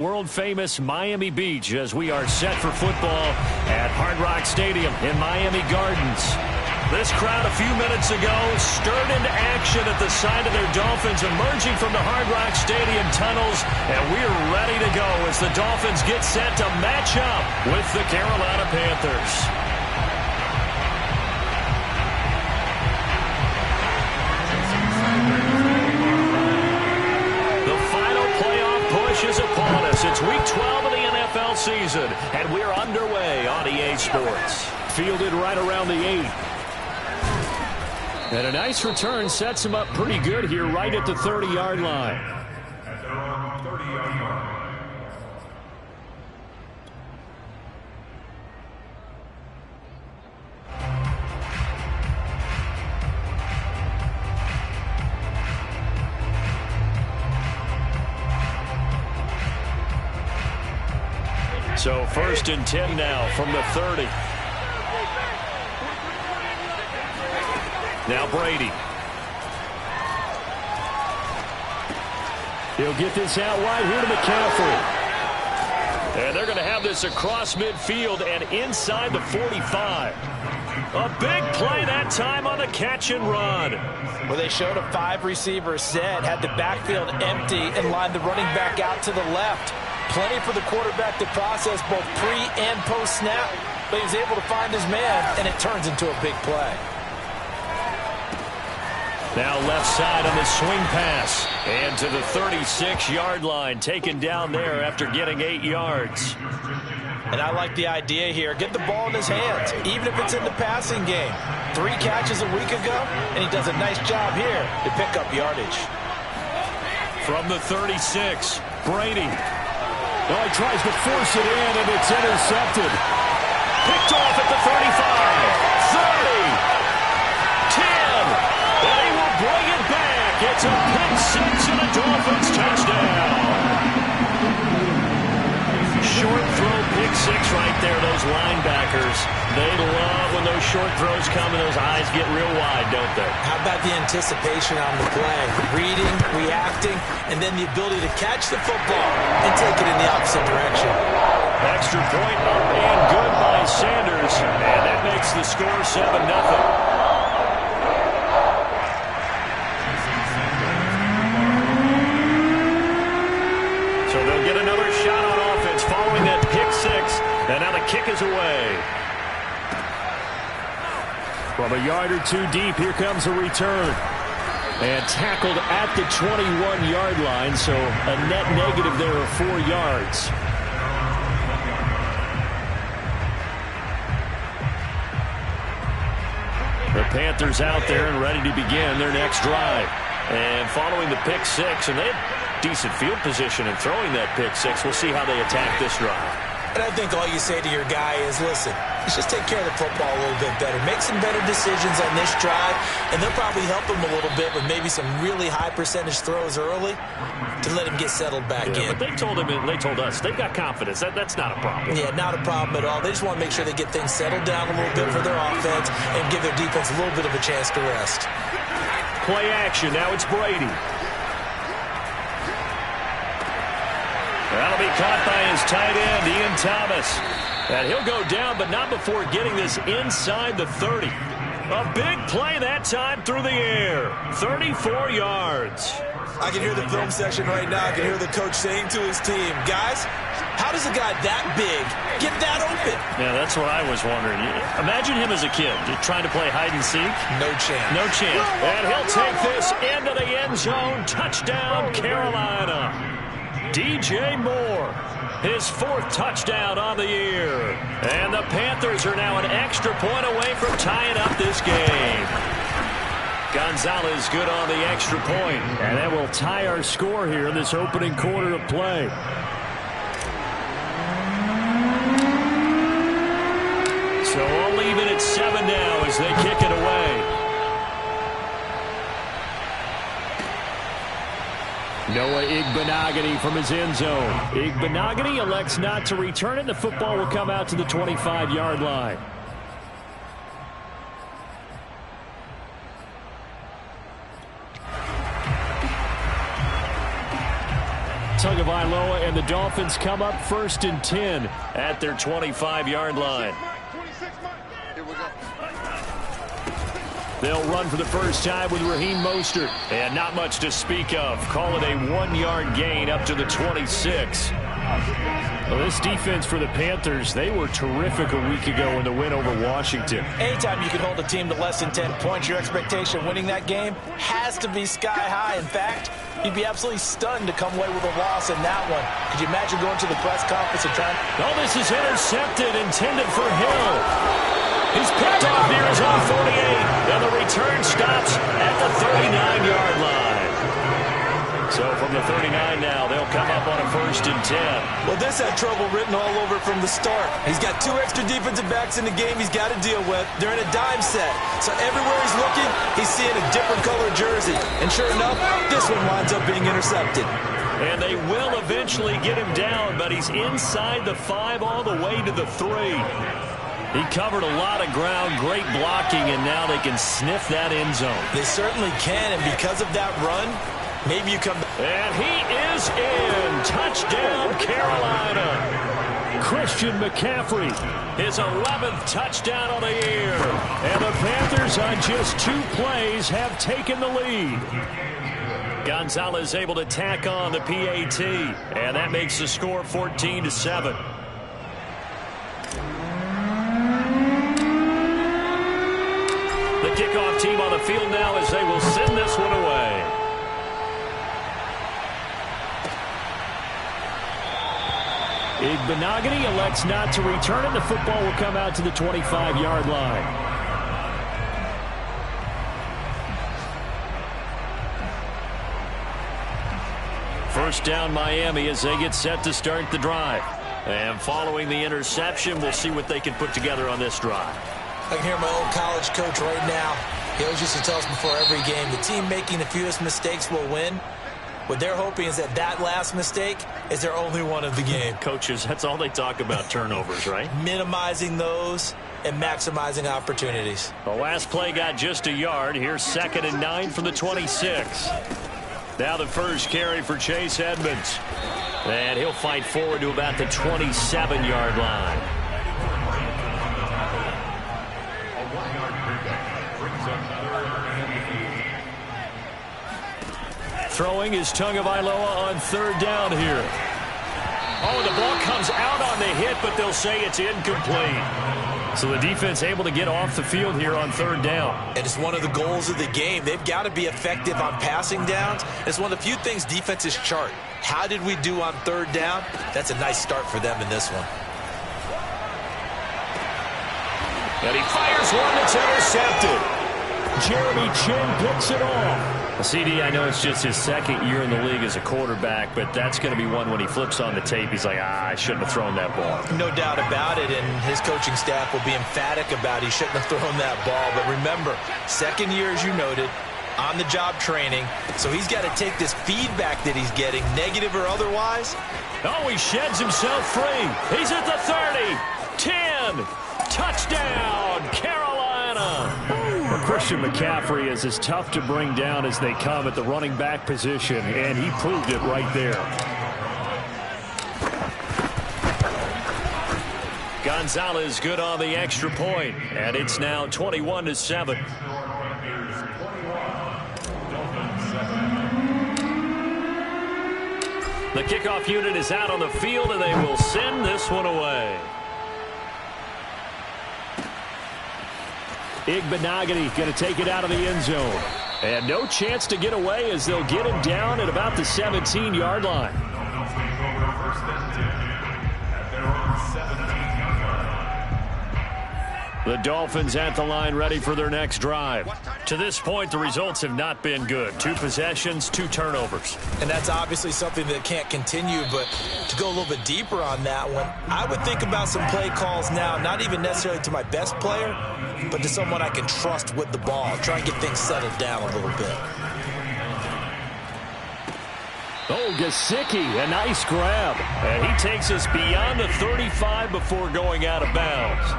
World-famous Miami Beach as we are set for football at Hard Rock Stadium in Miami Gardens. This crowd a few minutes ago stirred into action at the side of their Dolphins emerging from the Hard Rock Stadium tunnels, and we're ready to go as the Dolphins get set to match up with the Carolina Panthers. Is upon us. It's week 12 of the NFL season, and we're underway on EA Sports. Fielded right around the 8. And a nice return sets him up pretty good here right at the 30-yard line. So 1st and 10 now from the 30. Now Brady. He'll get this out wide here to McCaffrey. And they're going to have this across midfield and inside the 45. A big play that time on the catch and run. Well, they showed a 5-receiver set, had the backfield empty, and lined the running back out to the left. Plenty for the quarterback to process both pre- and post-snap, but he was able to find his man, and it turns into a big play. Now left side on the swing pass, and to the 36-yard line, taken down there after getting 8 yards. And I like the idea here. Get the ball in his hands, even if it's in the passing game. 3 catches a week ago, and he does a nice job here to pick up yardage. From the 36, Brady. Well, he tries to force it in, and it's intercepted. Picked off at the 35, 30, 10, and he will bring it back. It's a pick six and a Dolphins touchdown. Short throw pick six right there, those linebackers. They love when those short throws come and those eyes get real wide, don't they? How about the anticipation on the play? Reading, reacting, and then the ability to catch the football and take it in the opposite direction. Extra point up and good by Sanders, and that makes the score 7-0. So they'll get another shot on offense following that pick six, and now the kick is away. From a yard or two deep, here comes a return. And tackled at the 21-yard line, so a net negative there of 4 yards. The Panthers out there and ready to begin their next drive. And following the pick six, and they have decent field position in throwing that pick six. We'll see how they attack this drive. And I think all you say to your guy is, listen, let's just take care of the football a little bit better. Make some better decisions on this drive, and they'll probably help him a little bit with maybe some really high percentage throws early to let him get settled back in. But they told him, and they told us, they've got confidence. That's not a problem. Yeah, not a problem at all. They just want to make sure they get things settled down a little bit for their offense and give their defense a little bit of a chance to rest. Play action. Now it's Brady. That'll be caught by his tight end, Ian Thomas. And he'll go down, but not before getting this inside the 30. A big play that time through the air. 34 yards. I can hear the film session right now. I can hear the coach saying to his team, guys, how does a guy that big get that open? Yeah, that's what I was wondering. Imagine him as a kid, just trying to play hide and seek. No chance. No chance. And he'll take this into the end zone. Touchdown, Carolina. DJ Moore, his 4th touchdown on the year. And the Panthers are now an extra point away from tying up this game. Gonzalez good on the extra point. And that will tie our score here in this opening quarter of play. So I'll leave it at 7 now as they kick it away. Noah Igbenogany from his end zone. Igbenogany elects not to return it. The football will come out to the 25-yard line. Tug of Tagovailoa, and the Dolphins come up 1st and 10 at their 25-yard line. They'll run for the first time with Raheem Mostert, and not much to speak of. Call it a 1-yard gain up to the 26. Well, this defense for the Panthers, they were terrific a week ago in the win over Washington. Anytime you can hold a team to less than 10 points, your expectation of winning that game has to be sky high. In fact, you'd be absolutely stunned to come away with a loss in that one. Could you imagine going to the press conference and trying? Oh, this is intercepted, intended for Hill. He's picked off near his own 48, and the return stops at the 39-yard line. So from the 39 now, they'll come up on a 1st and 10. Well, this had trouble written all over it from the start. He's got 2 extra defensive backs in the game he's got to deal with. They're in a dime set. So everywhere he's looking, he's seeing a different color jersey. And sure enough, this one winds up being intercepted. And they will eventually get him down, but he's inside the 5 all the way to the 3. He covered a lot of ground, great blocking, and now they can sniff that end zone. They certainly can, and because of that run, maybe you come back. And he is in. Touchdown, Carolina. Christian McCaffrey, his 11th touchdown of the year. And the Panthers on just 2 plays have taken the lead. Gonzalez able to tack on the PAT, and that makes the score 14-7. The kickoff team on the field now as they will send this one away. Igbenogany elects not to return it. The football will come out to the 25-yard line. First down Miami as they get set to start the drive. And following the interception, we'll see what they can put together on this drive. I can hear my old college coach right now. He always used to tell us before every game, the team making the fewest mistakes will win. What they're hoping is that last mistake is their only one of the game. Coaches, that's all they talk about, turnovers, right? Minimizing those and maximizing opportunities. The last play got just a yard. Here's 2nd and 9 from the 26. Now the first carry for Chase Edmonds. And he'll fight forward to about the 27-yard line. Throwing is Tagovailoa on 3rd down here. Oh, the ball comes out on the hit, but they'll say it's incomplete. So the defense able to get off the field here on 3rd down. And it's one of the goals of the game. They've got to be effective on passing downs. It's one of the few things defenses chart. How did we do on 3rd down? That's a nice start for them in this one. And he fires one that's intercepted. Jeremy Chin picks it off. CD, I know it's just his 2nd year in the league as a quarterback, but that's going to be one when he flips on the tape, he's like, I shouldn't have thrown that ball. No doubt about it, and his coaching staff will be emphatic about he shouldn't have thrown that ball. But remember, 2nd year, as you noted, on-the-job training, so he's got to take this feedback that he's getting, negative or otherwise. Oh, he sheds himself free. He's at the 30, 10, touchdown, Carolina. Christian McCaffrey is as tough to bring down as they come at the running back position, and he proved it right there. Gonzalez good on the extra point, and it's now 21-7. The kickoff unit is out on the field, and they will send this one away. Igbenogany going to take it out of the end zone. And no chance to get away as they'll get him down at about the 17-yard line. The Dolphins at the line ready for their next drive. To this point, the results have not been good. 2 possessions, 2 turnovers. And that's obviously something that can't continue, but to go a little bit deeper on that one, I would think about some play calls now, not even necessarily to my best player, but to someone I can trust with the ball. Try and get things settled down a little bit. Oh, Gesicki, a nice grab. And he takes us beyond the 35 before going out of bounds.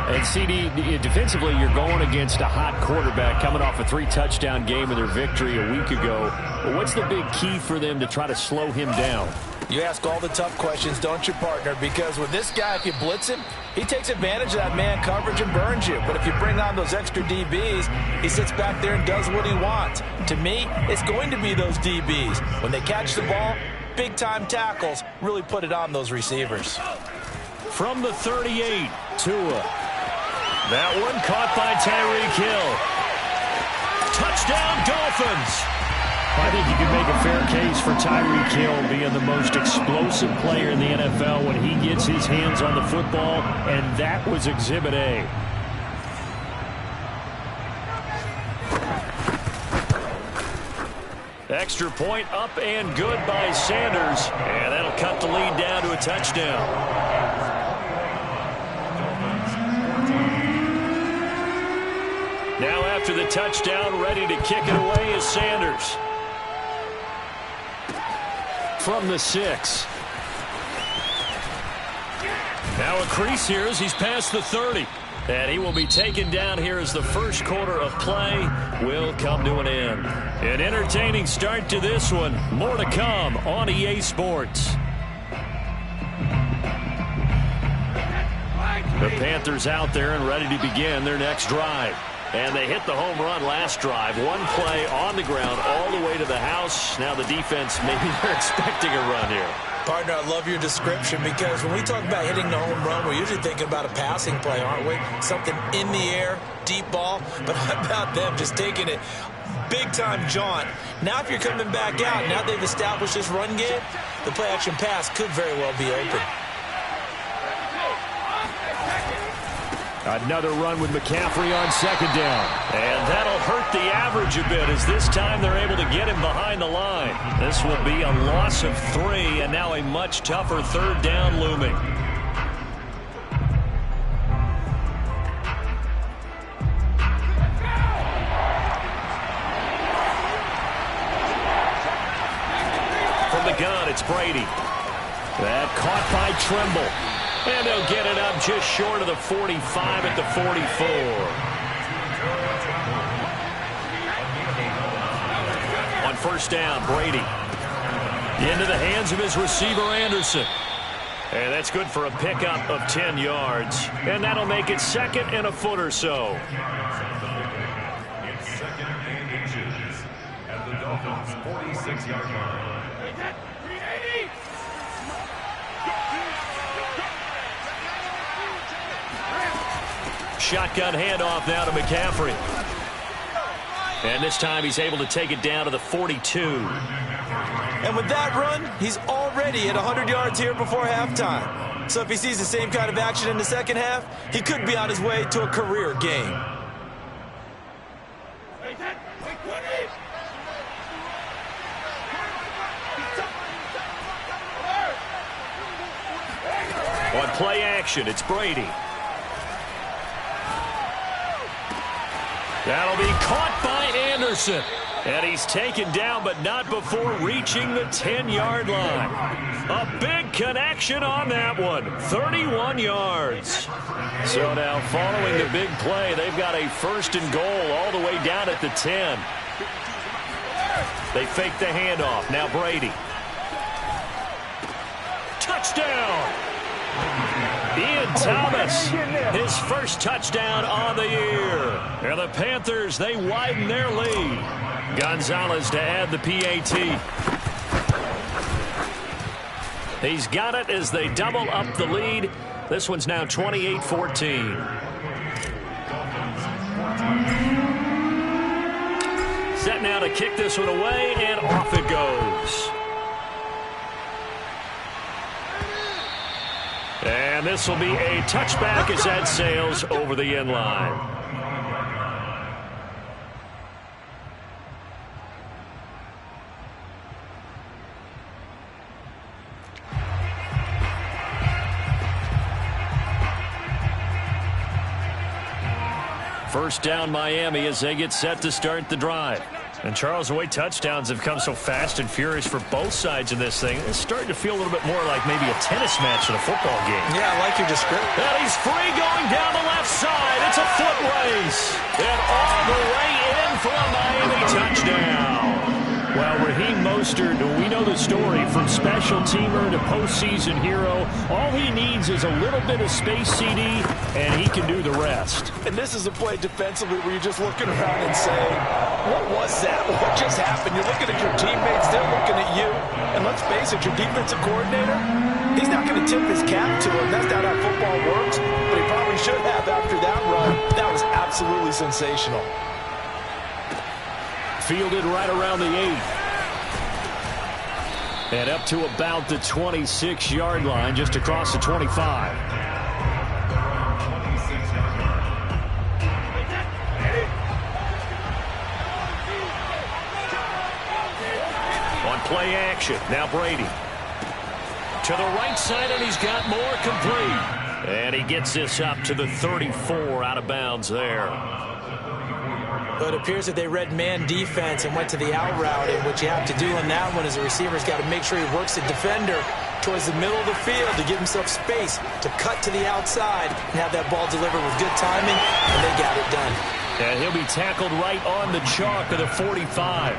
And CD, defensively, you're going against a hot quarterback coming off a 3-touchdown game in their victory a week ago What's the big key for them to try to slow him down? You ask all the tough questions, don't you, partner? Because with this guy, if you blitz him, he takes advantage of that man coverage and burns you. But if you bring on those extra DBs, he sits back there and does what he wants. To me, it's going to be those DBs. When they catch the ball, big-time tackles really put it on those receivers. From the 38, Tua. That one caught by Tyreek Hill. Touchdown, Dolphins! I think you can make a fair case for Tyreek Hill being the most explosive player in the NFL when he gets his hands on the football, and that was Exhibit A. Extra point up and good by Sanders, and that'll cut the lead down to a touchdown. Now after the touchdown, ready to kick it away is Sanders. From the 6. Now a crease here as he's past the 30. And he will be taken down here as the first quarter of play will come to an end. An entertaining start to this one. More to come on EA Sports. The Panthers out there and ready to begin their next drive. And they hit the home run last drive. One play on the ground all the way to the house. Now the defense, maybe they're expecting a run here. Partner, I love your description because when we talk about hitting the home run, we're usually thinking about a passing play, aren't we? Something in the air, deep ball. But how about them just taking it big-time jaunt? Now if you're coming back out, now they've established this run game, the play-action pass could very well be open. Another run with McCaffrey on second down. And that'll hurt the average a bit as this time they're able to get him behind the line. This will be a loss of 3 and now a much tougher third down looming. From the gun, it's Brady. That caught by Trimble. And they'll get it up just short of the 45 at the 44. On first down, Brady. Into the hands of his receiver, Anderson. And that's good for a pickup of 10 yards. And that'll make it second and a foot or so. Second and inches at the Dolphins' 46-yard line. Shotgun handoff now to McCaffrey. And this time he's able to take it down to the 42. And with that run, he's already at 100 yards here before halftime. So if he sees the same kind of action in the second half, he could be on his way to a career game. On play action, it's Brady. That'll be caught by Anderson. And he's taken down, but not before reaching the 10-yard line. A big connection on that one. 31 yards. So now following the big play, they've got a first and goal all the way down at the 10. They fake the handoff. Now Brady. Touchdown! Ian Thomas, his first touchdown on the year. And the Panthers, they widen their lead. Gonzalez to add the PAT. He's got it as they double up the lead. This one's now 28-14. Set now to kick this one away, and off it goes. And this will be a touchback as that sails over the end line. First down Miami as they get set to start the drive. And Charles, the way touchdowns have come so fast and furious for both sides of this thing, it's starting to feel a little bit more like maybe a tennis match than a football game. Yeah, I like your description. And he's free going down the left side. It's a foot race. And all the way in for a Miami touchdown. Well, Raheem Mostert, we know the story. From special teamer to postseason hero, all he needs is a little bit of space, CD, and he can do the rest. And this is a play defensively where you're just looking around and saying, what was that? What just happened? You're looking at your teammates, they're looking at you. And let's face it, your defensive coordinator, he's not going to tip his cap to him. That's not how football works, but he probably should have after that run. That was absolutely sensational. Fielded right around the 8. And up to about the 26-yard line, just across the 25. On play action, now Brady. To the right side, and he's got more complete. And he gets this up to the 34, out of bounds there. But it appears that they read man defense and went to the out route. And what you have to do on that one is the receiver's got to make sure he works the defender towards the middle of the field to give himself space to cut to the outside and have that ball delivered with good timing, and they got it done. And he'll be tackled right on the chalk of the 45.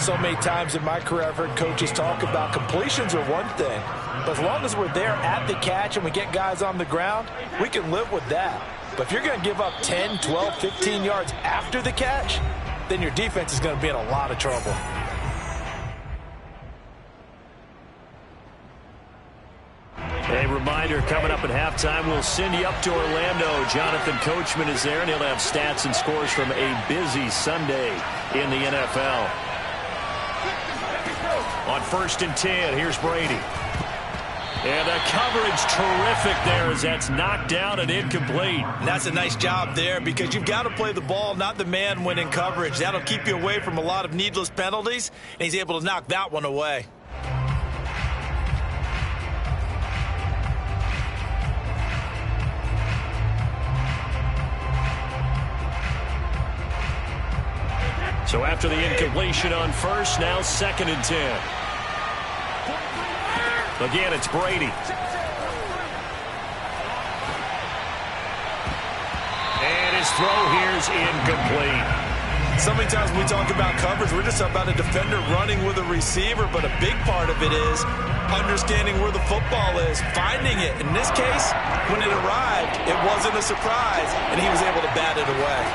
So many times in my career I've heard coaches talk about completions are one thing, but as long as we're there at the catch and we get guys on the ground, we can live with that. But if you're going to give up 10, 12, 15 yards after the catch, then your defense is going to be in a lot of trouble. A reminder, coming up at halftime, we'll send you up to Orlando. Jonathan Coachman is there, and he'll have stats and scores from a busy Sunday in the NFL. On 1st and 10, here's Brady. And the coverage terrific there as that's knocked down and incomplete. And that's a nice job there because you've got to play the ball, not the man when in coverage. That'll keep you away from a lot of needless penalties, and he's able to knock that one away. So after the incompletion on 1st, now 2nd and 10. Again, it's Brady. And his throw here is incomplete. So many times when we talk about coverage, we're just about a defender running with a receiver, but a big part of it is understanding where the football is, finding it. In this case, when it arrived, it wasn't a surprise, and he was able to bat it away.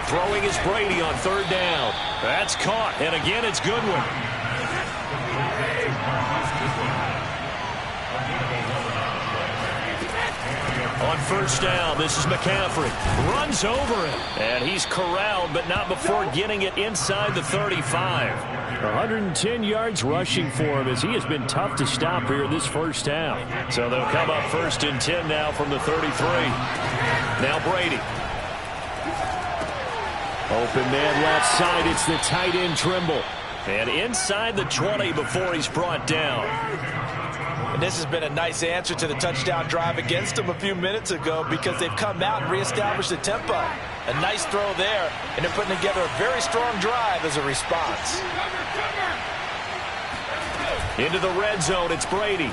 Throwing is Brady on 3rd down. That's caught, and again, it's Goodwin. On 1st down, this is McCaffrey. Runs over him. And he's corralled, but not before getting it inside the 35. 110 yards rushing for him as he has been tough to stop here in this first half. So they'll come up 1st and 10 now from the 33. Now Brady. Open man left side. It's the tight end Trimble. And inside the 20 before he's brought down. And this has been a nice answer to the touchdown drive against them a few minutes ago because they've come out and reestablished the tempo. A nice throw there, and they're putting together a very strong drive as a response. Into the red zone, it's Brady.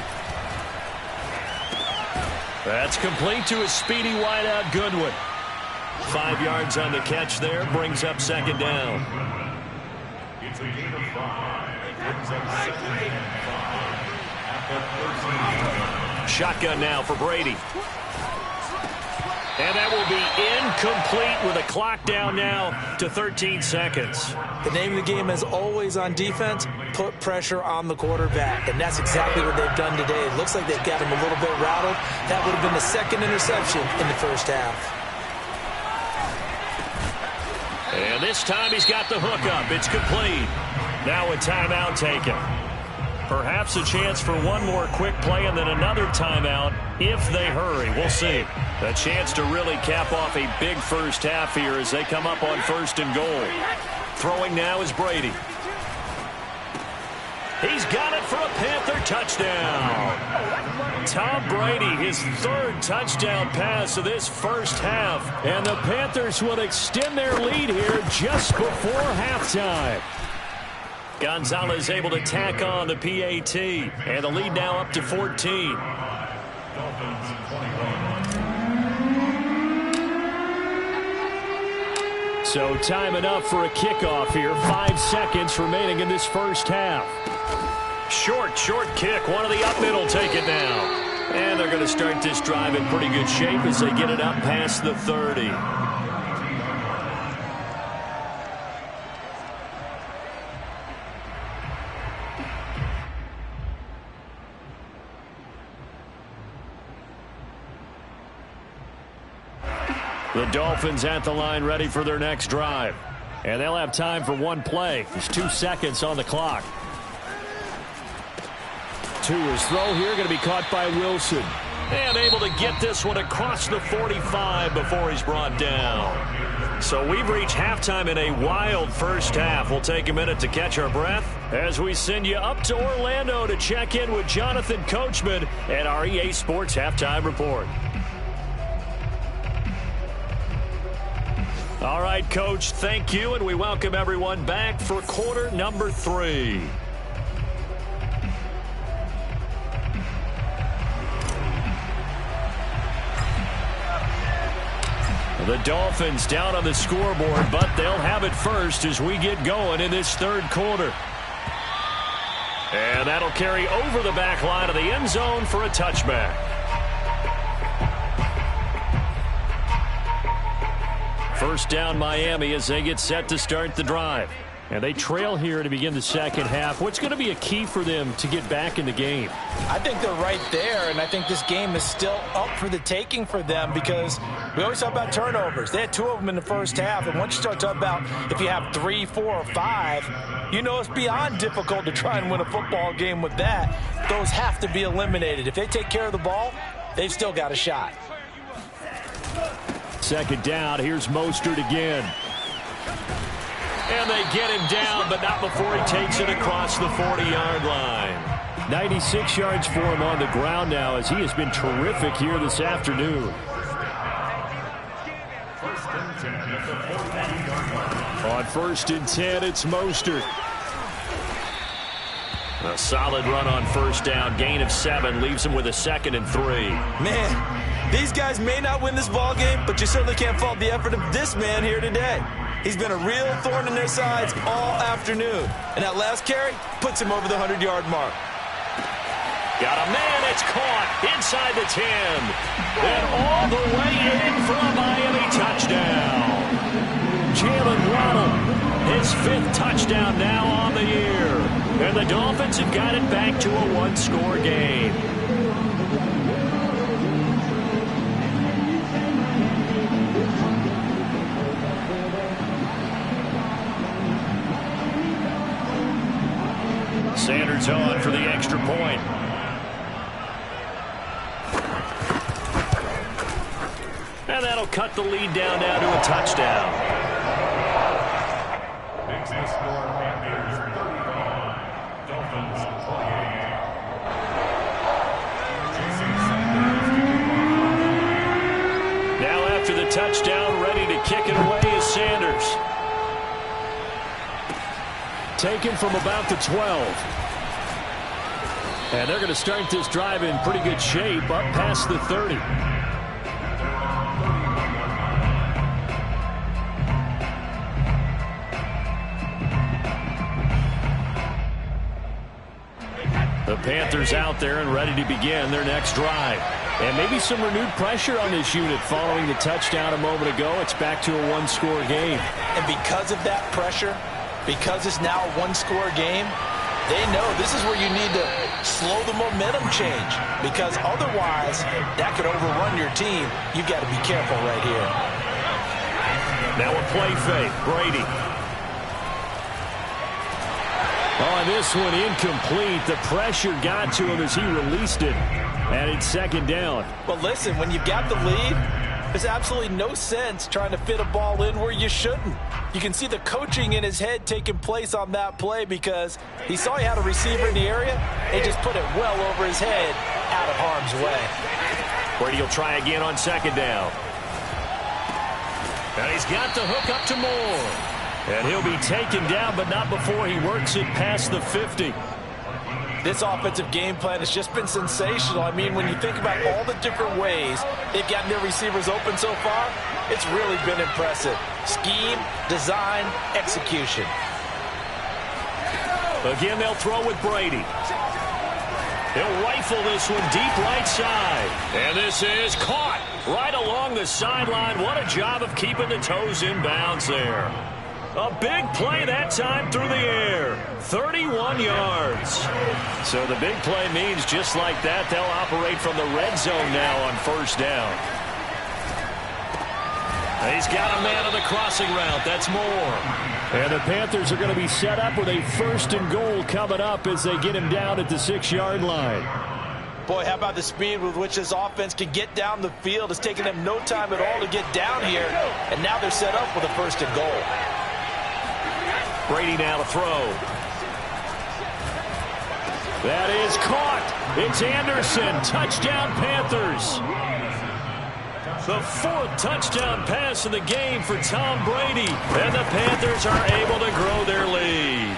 That's complete to his speedy wideout Goodwin. 5 yards on the catch there, brings up 2nd down. It's a gain of 5. It brings up 2nd and 5. Shotgun now for Brady. And that will be incomplete with a clock down now to 13 seconds. The name of the game is always on defense, put pressure on the quarterback. And that's exactly what they've done today. It looks like they've got him a little bit rattled. That would have been the 2nd interception in the first half. And this time he's got the hook up. It's complete. Now a timeout taken. Perhaps a chance for one more quick play and then another timeout if they hurry. We'll see. A chance to really cap off a big first half here as they come up on 1st and goal. Throwing now is Brady. He's got it for a Panther touchdown. Tom Brady, his 3rd touchdown pass of this first half. And the Panthers will extend their lead here just before halftime. Gonzalez able to tack on the PAT. And the lead now up to 14. So time enough for a kickoff here. 5 seconds remaining in this first half. Short kick. One of the up middle take it now. And they're going to start this drive in pretty good shape as they get it up past the 30. The Dolphins at the line ready for their next drive. And they'll have time for one play. There's 2 seconds on the clock. To his throw here, going to be caught by Wilson. And able to get this one across the 45 before he's brought down. So we've reached halftime in a wild first half. We'll take a minute to catch our breath as we send you up to Orlando to check in with Jonathan Coachman at our EA Sports Halftime Report. All right, Coach, thank you, and we welcome everyone back for quarter number 3. The Dolphins down on the scoreboard, but they'll have it first as we get going in this third quarter. And that'll carry over the back line of the end zone for a touchback. First down Miami as they get set to start the drive. And they trail here to begin the second half. What's going to be a key for them to get back in the game? I think they're right there, and I think this game is still up for the taking for them because we always talk about turnovers. They had 2 of them in the first half, and once you start talking about if you have 3, 4, or 5, you know it's beyond difficult to try and win a football game with that. Those have to be eliminated. If they take care of the ball, they've still got a shot. Second down, here's Mostert again. And they get him down, but not before he takes it across the 40-yard line. 96 yards for him on the ground now as he has been terrific here this afternoon. On 1st and 10, it's Mostert. A solid run on first down. Gain of 7 leaves him with a 2nd and 3. Man, these guys may not win this ball game, but you certainly can't fault the effort of this man here today. He's been a real thorn in their sides all afternoon. And that last carry puts him over the 100-yard mark. Got a man, it's caught inside the 10. And all the way in for a Miami touchdown. Gm1, his 5th touchdown now on the year. And the Dolphins have got it back to a 1-score game. Sanders on for the extra point. And that'll cut the lead down now to a touchdown. Makes the score Panthers 35, Dolphins 28. Now after the touchdown, ready to kick it away is Sanders. Taken from about the 12. And they're going to start this drive in pretty good shape up past the 30. The Panthers out there and ready to begin their next drive. And maybe some renewed pressure on this unit following the touchdown a moment ago. It's back to a 1-score game. And because of that pressure, because it's now a 1-score game, they know this is where you need to slow the momentum change, because otherwise that could overrun your team. You've got to be careful right here. Now a play fake. Brady. On this one, incomplete. The pressure got to him as he released it. And it's 2nd down. Well, listen, when you've got the lead, there's absolutely no sense trying to fit a ball in where you shouldn't. You can see the coaching in his head taking place on that play because he saw he had a receiver in the area and just put it well over his head out of harm's way. Brady will try again on 2nd down. And he's got the hook up to Moore. And he'll be taken down, but not before he works it past the 50. This offensive game plan has just been sensational. I mean, when you think about all the different ways they've gotten their receivers open so far, it's really been impressive. Scheme, design, execution. Again, they'll throw with Brady. He'll rifle this one deep right side. And this is caught right along the sideline. What a job of keeping the toes in bounds there. A big play that time through the air. 31 yards. So the big play means just like that, they'll operate from the red zone now on first down. He's got a man on the crossing route. That's Moore. And the Panthers are going to be set up with a 1st and goal coming up as they get him down at the 6-yard line. Boy, how about the speed with which this offense can get down the field? It's taken them no time at all to get down here. And now they're set up with a 1st and goal. Brady now to throw. That is caught. It's Anderson. Touchdown, Panthers. The 4th touchdown pass in the game for Tom Brady. And the Panthers are able to grow their lead.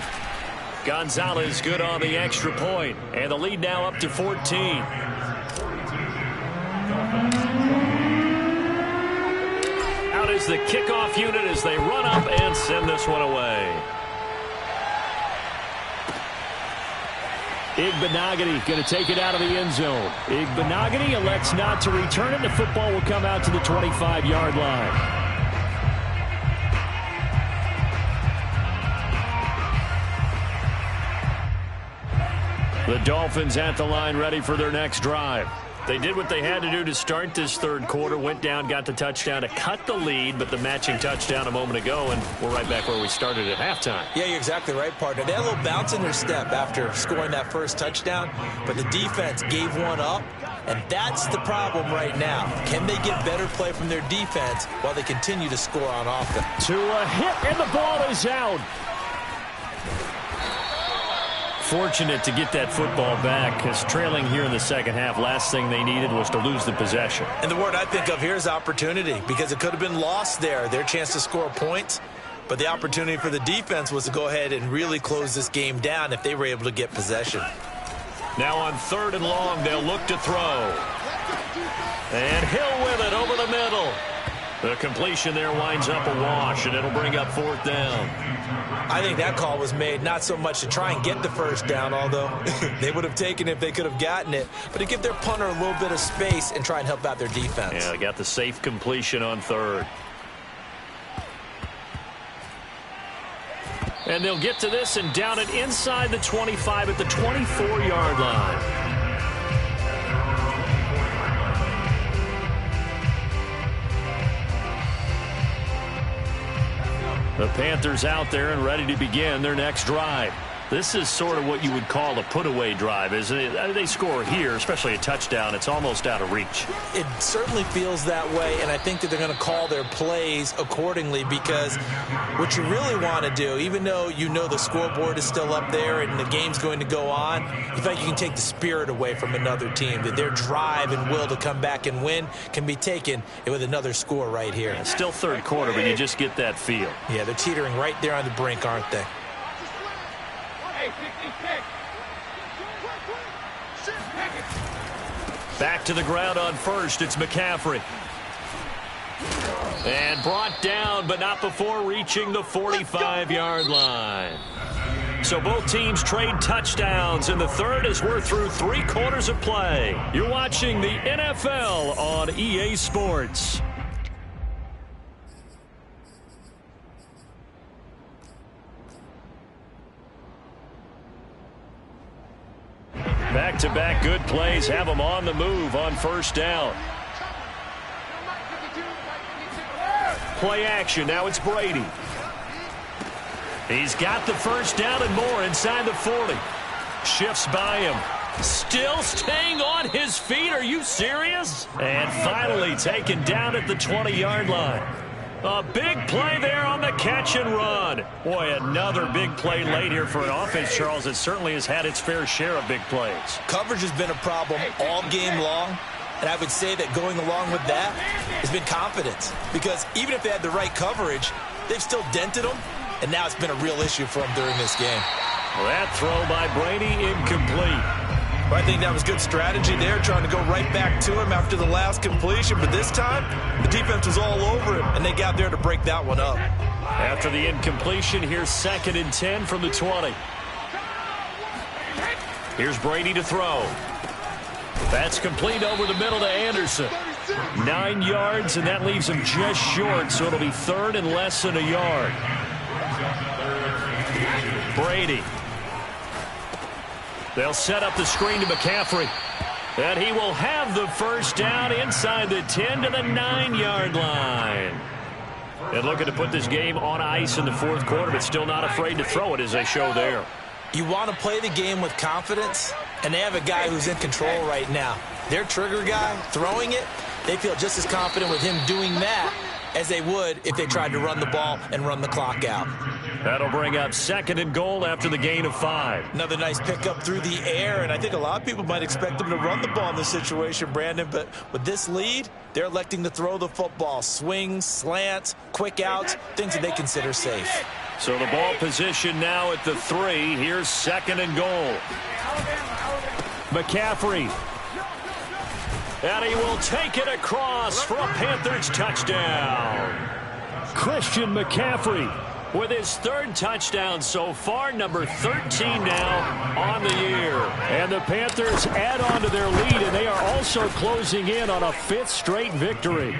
Gonzalez good on the extra point. And the lead now up to 14. Out is the kickoff unit as they run up and send this one away. Igbenogany going to take it out of the end zone. Igbenogany elects not to return it. The football will come out to the 25-yard line. The Dolphins at the line ready for their next drive. They did what they had to do to start this 3rd quarter, went down, got the touchdown to cut the lead, but the matching touchdown a moment ago, and we're right back where we started at halftime. Yeah, you're exactly right, partner. They had a little bounce in their step after scoring that 1st touchdown, but the defense gave one up, and that's the problem right now. Can they get better play from their defense while they continue to score on offense? To a hit, and the ball is out. Fortunate to get that football back, because trailing here in the 2nd half, last thing they needed was to lose the possession. And the word I think of here is opportunity, because it could have been lost there, their chance to score points. But the opportunity for the defense was to go ahead and really close this game down if they were able to get possession. Now on 3rd and long, they'll look to throw. And Hill with it over the middle. The completion there winds up a wash, and it'll bring up 4th down. I think that call was made not so much to try and get the 1st down, although they would have taken it if they could have gotten it, but to give their punter a little bit of space and try and help out their defense. Yeah, they got the safe completion on 3rd. And they'll get to this and down it inside the 25 at the 24-yard line. The Panthers out there and ready to begin their next drive. This is sort of what you would call a put-away drive, isn't it? They score here, especially a touchdown. It's almost out of reach. It certainly feels that way, and I think that they're going to call their plays accordingly, because what you really want to do, even though you know the scoreboard is still up there and the game's going to go on, you think you can take the spirit away from another team, that their drive and will to come back and win can be taken with another score right here. It's still 3rd quarter, but you just get that feel. Yeah, they're teetering right there on the brink, aren't they? Back to the ground on 1st. It's McCaffrey. And brought down, but not before reaching the 45-yard line. So both teams trade touchdowns in the 3rd as we're through 3 quarters of play. You're watching the NFL on EA Sports. Back-to-back good plays have them on the move on 1st down. Play action. Now it's Brady. He's got the 1st down and more inside the 40. Shifts by him. Still staying on his feet. Are you serious? And finally taken down at the 20-yard line. A big play there on the catch and run. Boy, another big play late here for an offense, Charles, that certainly has had its fair share of big plays. Coverage has been a problem all game long, and I would say that going along with that has been confidence, because even if they had the right coverage, they've still dented them, and now it's been a real issue for them during this game. That throw by Brady incomplete. I think that was good strategy there, trying to go right back to him after the last completion. But this time, the defense was all over him, and they got there to break that one up. After the incompletion, here's 2nd and 10 from the 20. Here's Brady to throw. That's complete over the middle to Anderson. 9 yards, and that leaves him just short, so it'll be 3rd and less than a yard. Brady. They'll set up the screen to McCaffrey. And he will have the first down inside the 10 to the 9-yard line. And looking to put this game on ice in the 4th quarter, but still not afraid to throw it as they show there. You want to play the game with confidence, and they have a guy who's in control right now. Their trigger guy, throwing it, they feel just as confident with him doing that as they would if they tried to run the ball and run the clock out. That'll bring up 2nd and goal after the gain of 5. Another nice pickup through the air, and I think a lot of people might expect them to run the ball in this situation, Brandon, but with this lead, they're electing to throw the football. Swings, slants, quick outs, things that they consider safe. So the ball position now at the 3. Here's 2nd and goal. McCaffrey. And he will take it across for a Panthers touchdown. Christian McCaffrey with his 3rd touchdown so far, number 13 now on the year. And the Panthers add on to their lead, and they are also closing in on a 5th straight victory.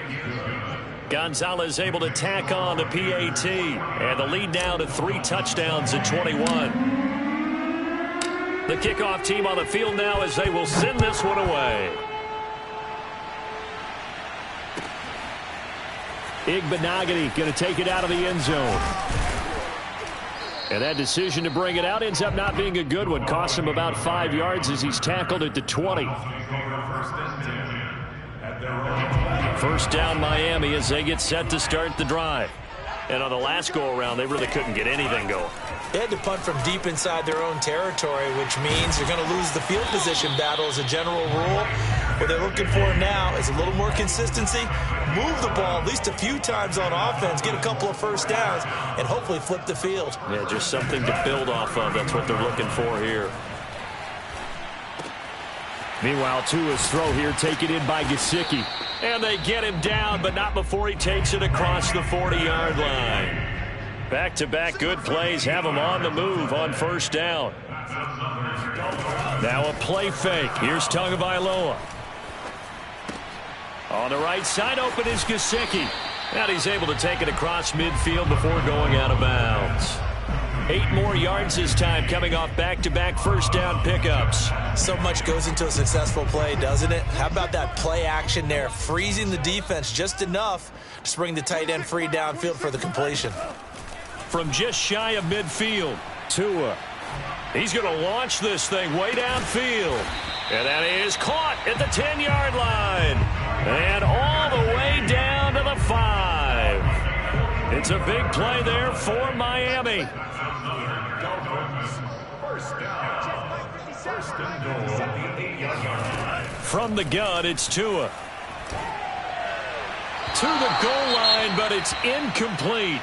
Gonzalez able to tack on the PAT, and the lead now to 3 touchdowns at 21. The kickoff team on the field now as they will send this one away. Igbenogany going to take it out of the end zone. And that decision to bring it out ends up not being a good one. Costs him about 5 yards as he's tackled at the 20. First down Miami as they get set to start the drive. And on the last go-around, they really couldn't get anything going. They had to punt from deep inside their own territory, which means they're going to lose the field position battle as a general rule. What they're looking for now is a little more consistency, move the ball at least a few times on offense, get a couple of first downs, and hopefully flip the field. Yeah, just something to build off of. That's what they're looking for here. Meanwhile, Tua's throw here taken in by Gesicki. And they get him down, but not before he takes it across the 40-yard line. Back-to-back good plays have him on the move on first down. Now a play fake. Here's Tagovailoa. On the right side, open is Gesicki. And he's able to take it across midfield before going out of bounds. 8 more yards this time, coming off back-to-back first down pickups. So much goes into a successful play, doesn't it? How about that play action there, freezing the defense just enough to bring the tight end free downfield for the completion. From just shy of midfield, Tua. He's going to launch this thing way downfield. And that is caught at the 10-yard line. And all the way down to the 5. It's a big play there for Miami. From the gun, it's Tua. To the goal line, but it's incomplete.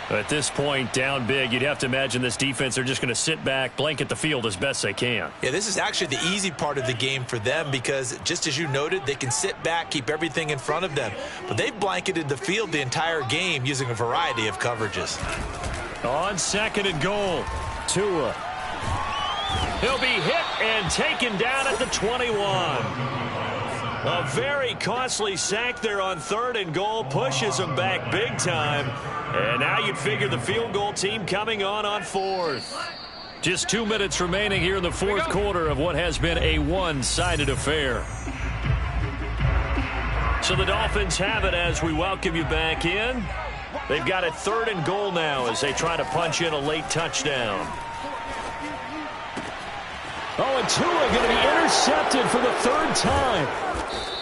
At this point, down big, you'd have to imagine this defense are just going to sit back, blanket the field as best they can. Yeah, this is actually the easy part of the game for them because, just as you noted, they can sit back, keep everything in front of them. But they've blanketed the field the entire game using a variety of coverages. On 2nd and goal, Tua. He'll be hit and taken down at the 21. A very costly sack there on 3rd and goal, pushes him back big time. And now you'd figure the field goal team coming on 4th. Just 2 minutes remaining here in the 4th quarter of what has been a one-sided affair. So the Dolphins have it as we welcome you back in. They've got a 3rd and goal now as they try to punch in a late touchdown. Oh, and Tua going to be intercepted for the 3rd time.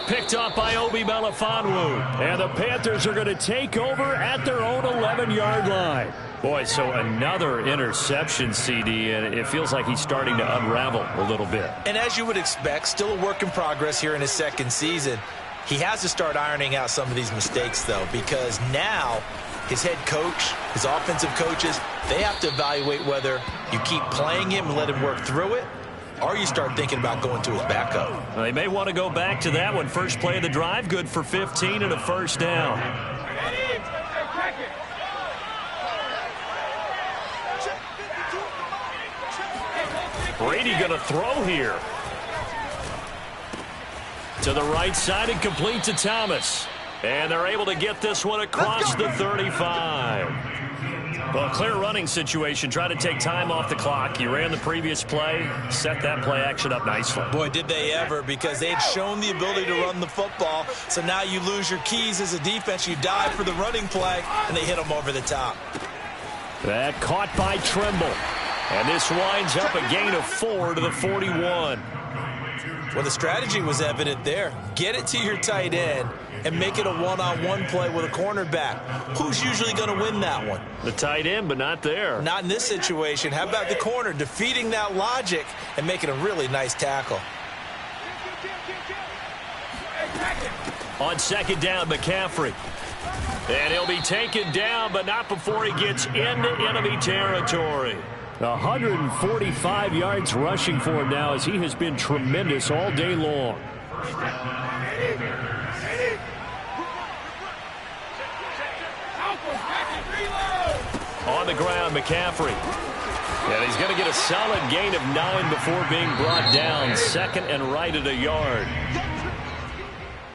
Picked up by Obi Melifonwu. And the Panthers are going to take over at their own 11-yard line. Boy, so another interception, CD, and it feels like he's starting to unravel a little bit. And as you would expect, still a work in progress here in his 2nd season. He has to start ironing out some of these mistakes, though, because now his head coach, his offensive coaches, they have to evaluate whether you keep playing him and let him work through it, or you start thinking about going to his backup. Well, they may want to go back to that one. First play of the drive, good for 15 and a first down. Brady going to throw here. To the right side and complete to Thomas. And they're able to get this one across the 35. Well, clear running situation. Try to take time off the clock. You ran the previous play, set that play action up nicely. Boy, did they ever, because they had shown the ability to run the football. So now you lose your keys as a defense. You dive for the running play, and they hit them over the top. That caught by Trimble. And this winds up a gain of 4 to the 41. Well, the strategy was evident there. Get it to your tight end and make it a one-on-one play with a cornerback. Who's usually going to win that one? The tight end, but not there. Not in this situation. How about the corner defeating that logic and making a really nice tackle? On second down, McCaffrey. And he'll be taken down, but not before he gets into enemy territory. 145 yards rushing for him now, as he has been tremendous all day long. On the ground, McCaffrey. And he's going to get a solid gain of 9 before being brought down. Second and right at a yard.